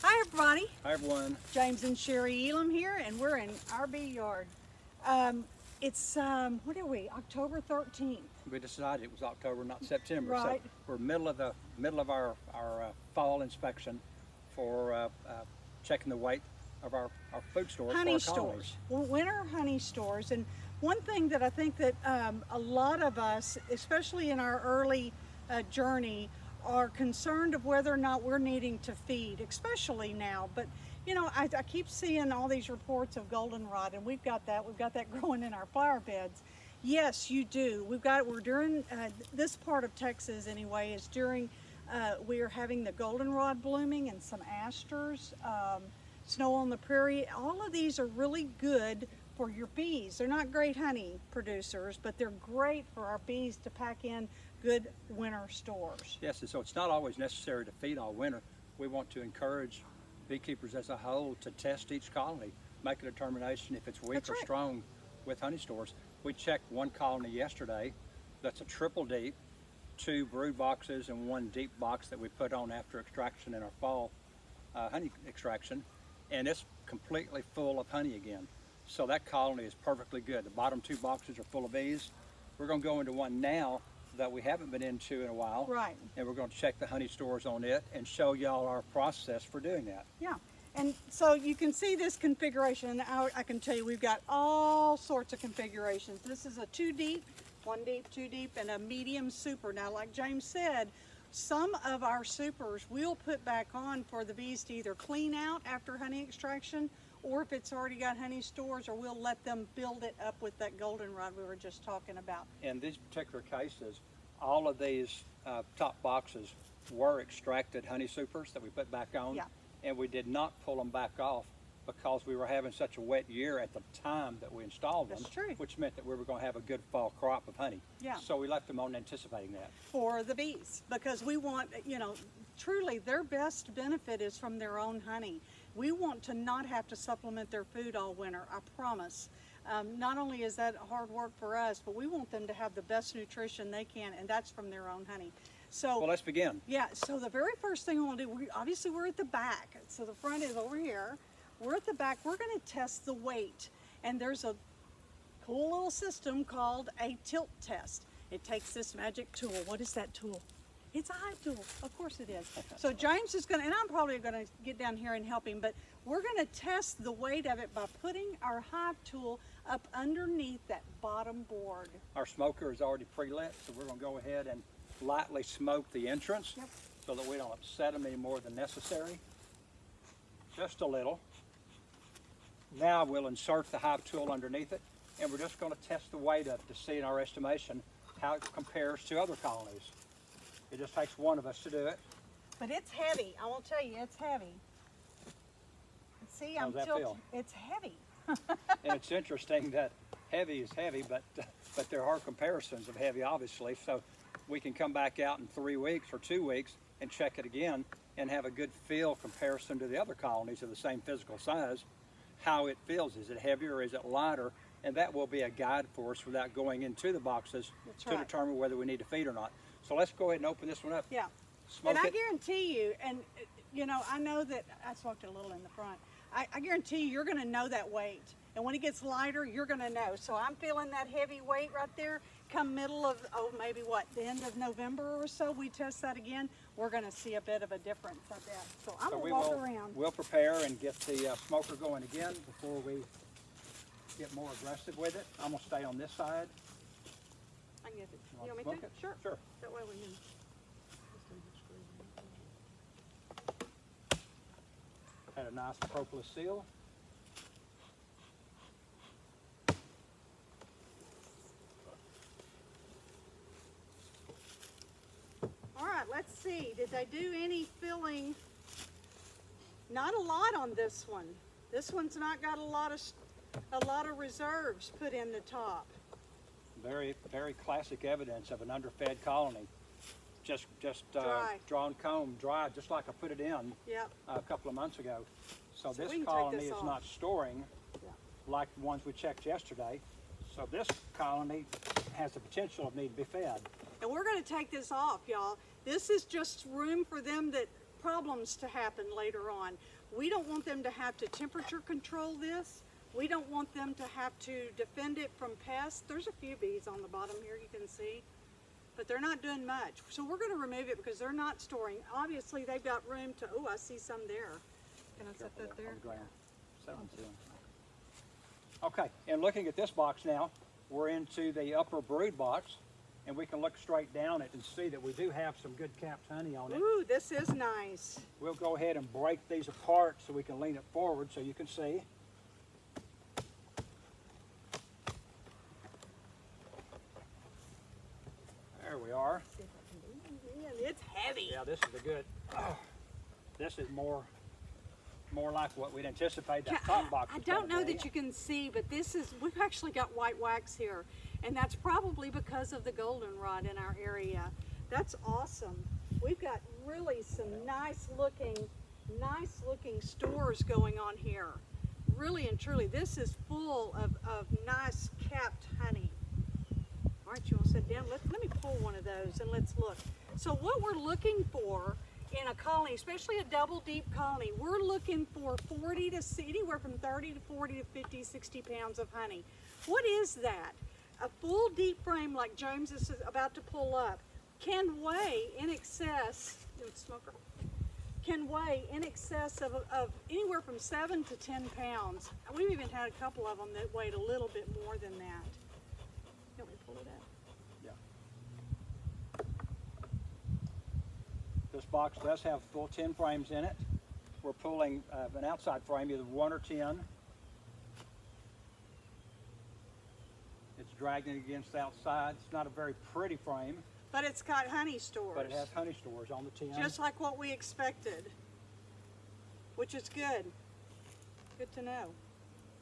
Hi everybody, Hi everyone. James and Chari Elam here, and we're in our bee yard. It's, what are we, October 13th? We decided it was October, not September. Right. So we're middle of our fall inspection for checking the weight of our food stores. Honey for our colonies. stores, winter honey stores. And one thing that I think that a lot of us, especially in our early journey, are concerned of whether or not we're needing to feed, especially now. But you know, I keep seeing all these reports of goldenrod, and we've got that growing in our flower beds. Yes, you do. We're during this part of Texas anyway is during we are having the goldenrod blooming and some asters, snow on the prairie. All of these are really good for your bees. They're not great honey producers, but they're great for our bees to pack in good winter stores. Yes, and so it's not always necessary to feed all winter. We want to encourage beekeepers as a whole to test each colony, make a determination if it's weak That's or right. strong with honey stores. We checked one colony yesterday that's a triple deep, 2 brood boxes and 1 deep box that we put on after extraction in our fall honey extraction, and it's completely full of honey again. So that colony is perfectly good. The bottom 2 boxes are full of bees. We're going to go into one now that we haven't been into in a while. Right. And we're going to check the honey stores on it and show y'all our process for doing that. Yeah, and so you can see this configuration, and I can tell you we've got all sorts of configurations. This is a 2 deep, 1 deep, 2 deep, and a medium super. Now, like James said, some of our supers we'll put back on for the bees to either clean out after honey extraction, or if it's already got honey stores, or we'll let them build it up with that goldenrod we were just talking about. In these particular cases, all of these top boxes were extracted honey supers that we put back on, Yeah. and we did not pull them back off because we were having such a wet year at the time that we installed them. That's true. Which meant that we were going to have a good fall crop of honey. Yeah. So we left them on anticipating that. For the bees, because we want, you know, truly their best benefit is from their own honey. We want to not have to supplement their food all winter, I promise. Not only is that hard work for us, but we want them to have the best nutrition they can, and that's from their own honey. So, Well, let's begin. yeah, so the very first thing I want to do, obviously we're at the back, so the front is over here. We're at the back, we're going to test the weight, and there's a cool little system called a tilt test. It takes this magic tool. What is that tool? It's a hive tool, of course it is. So James is going to, and I'm probably going to get down here and help him, but we're going to test the weight of it by putting our hive tool up underneath that bottom board. Our smoker is already pre-lit, so we're going to go ahead and lightly smoke the entrance. Yep. So that we don't upset them any more than necessary. Just a little. Now we'll insert the hive tool underneath it, and we're just going to test the weight up to see in our estimation how it compares to other colonies. It just takes one of us to do it. But it's heavy, I will tell you, it's heavy. See, How's I'm that tilting. feel? It's heavy. And it's interesting that heavy is heavy, but there are comparisons of heavy, obviously. So we can come back out in 3 weeks or 2 weeks and check it again and have a good feel comparison to the other colonies of the same physical size, how it feels. Is it heavier or is it lighter? And that will be a guide for us without going into the boxes That's to right. determine whether we need to feed or not. So let's go ahead and open this one up. Yeah. Smoke And I it. guarantee you, and you know, I know that I smoked it a little in the front. I guarantee you're going to know that weight. And when it gets lighter, you're going to know. So I'm feeling that heavy weight right there. Come middle of, maybe what, the end of November or so, we test that again. We're going to see a bit of a difference, I bet. So I'm going to walk around. We'll prepare and get the smoker going again before we get more aggressive with it. I'm going to stay on this side. I can get it. You You want me smoke to? it? Sure. Sure. That way we can. Had a nice propolis seal. All right, let's see. Did they do any filling? Not a lot on this one. This one's not got a lot of reserves put in the top. Very, very classic evidence of an underfed colony. Just Dry. drawn comb, dry, just like I put it in Yep. a couple of months ago. So So this we can take colony this is off. not storing Yeah. like the ones we checked yesterday. So this colony has the potential of needing to be fed. And we're going to take this off, y'all. This is just room for them that problems to happen later on. We don't want them to have to temperature control this. We don't want them to have to defend it from pests. There's a few bees on the bottom here, you can see, but they're not doing much. So we're going to remove it because they're not storing. Obviously, they've got room to, oh, I see some there. Can I set that there? On the ground. Set on the ceiling. Okay, and looking at this box now, we're into the upper brood box, and we can look straight down it and see that we do have some good capped honey on it. Ooh, this is nice. We'll go ahead and break these apart so we can lean it forward so you can see. There we are. It's heavy. Yeah, this is a good, this is more like what we'd anticipate that top box I was don't gonna know be. that you can see, but this is, we've actually got white wax here, and that's probably because of the goldenrod in our area. That's awesome. We've got really some nice looking stores going on here. Really and truly, this is full of nice capped honey. All right, you want to sit down? Let me pull one of those and let's look. So what we're looking for in a colony, especially a double deep colony, we're looking for 40 to anywhere from 30 to 40 to 50, 60 pounds of honey. What is that? A full deep frame like James is about to pull up can weigh in excess, smoker, can weigh in excess of anywhere from 7 to 10 pounds. We've even had a couple of them that weighed a little bit more than that. You want me to pull it out? This box does have full 10 frames in it. We're pulling an outside frame, either 1 or 10. It's dragging against the outside. It's not a very pretty frame, But it's got honey stores. but it has honey stores on the 10. Just like what we expected, which is good. Good to know.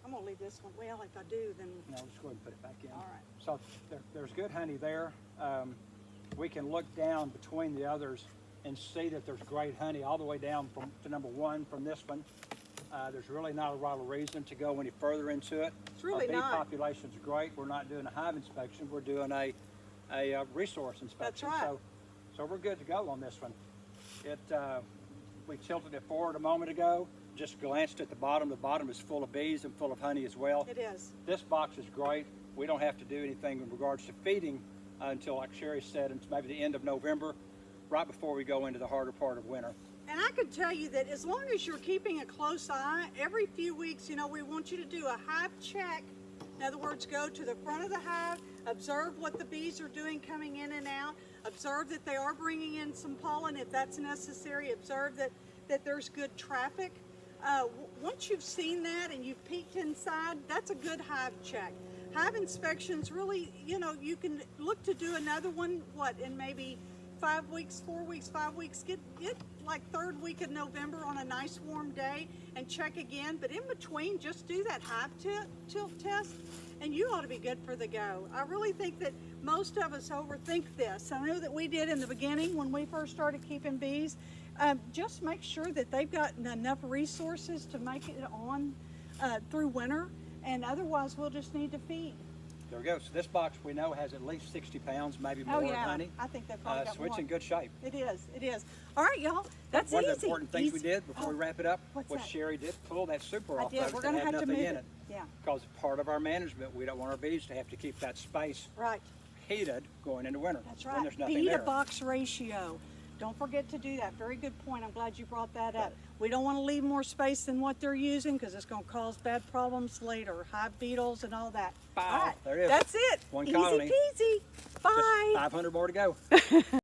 I'm gonna leave this one. Well, if I do, then. No, just go ahead and put it back in. All right. So there's good honey there. We can look down between the others and see that there's great honey all the way down to number 1 from this one. There's really not a lot of reason to go any further into it. It's really Our bee not. population's great. We're not doing a hive inspection. We're doing a resource inspection. That's right. So we're good to go on this one. We tilted it forward a moment ago. Just glanced at the bottom. The bottom is full of bees and full of honey as well. It is. This box is great. We don't have to do anything in regards to feeding until, like Chari said, it's maybe the end of November, right before we go into the harder part of winter. And I could tell you that as long as you're keeping a close eye, every few weeks, we want you to do a hive check. In other words, go to the front of the hive, observe what the bees are doing coming in and out, observe that they are bringing in some pollen if that's necessary, observe that there's good traffic. Once you've seen that and you've peeked inside, that's a good hive check. Hive inspections really, you can look to do another one, in maybe 5 weeks, 4 weeks, 5 weeks, get like 3rd week of November on a nice warm day and check again. But in between, just do that hive tilt test and you ought to be good for the go. I really think that most of us overthink this. I know that we did in the beginning when we first started keeping bees. Just make sure that they've got enough resources to make it on through winter, and otherwise we'll just need to feed. There we go. So this box we know has at least 60 pounds, maybe more of honey. I think they've probably got So it's more. in good shape. It is. All right, y'all. That's One easy. of the important things we did before we wrap it up was that? Chari did pull that super I off did. of it We're that gonna had have to nothing move in it. Yeah. Because part of our management, we don't want our bees to have to keep that space Right. heated going into winter. That's When right. there's nothing Bee there. to box ratio. Don't forget to do that. Very good point. I'm glad you brought that up. We don't want to leave more space than what they're using because it's going to cause bad problems later. Hive beetles and all that. Wow, All right. there it is. That's it. One Easy colony. peasy. Bye. Just 500 more to go.